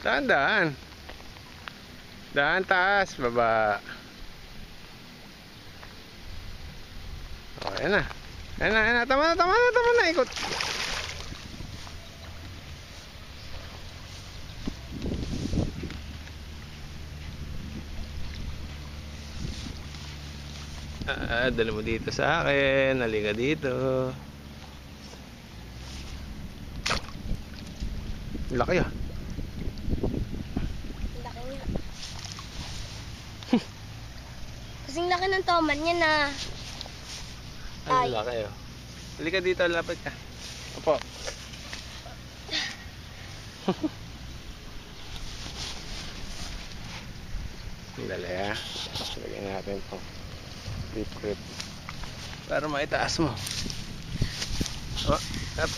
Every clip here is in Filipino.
Saan daan? Daan taas, baba. Oh, ayan na. Ayan na, ayan na. Tama na. Ikot. Dala mo dito sa akin. Halika dito. Laki ah. Laki nga. Kasing laki ng toman niya na. Ang laki oh. Halika dito, lapit ka. Opo. Dali ah. Lagyan natin ito. Rip. Para maitaas mo. Oh, up.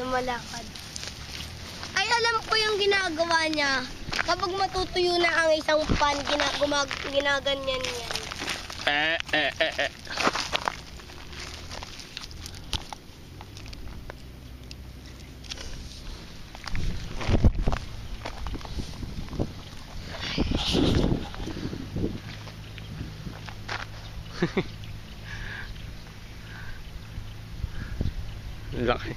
Lumalakad. Ay, alam ko yung ginagawa niya. Kapag matutuyo na ang isang pan, ginaganyan yan. Laki.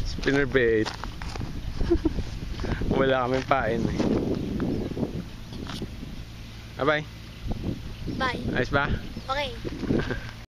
Spinner bait. Wala kaming pain eh. Bye. Bye. Ayos ba? Okay.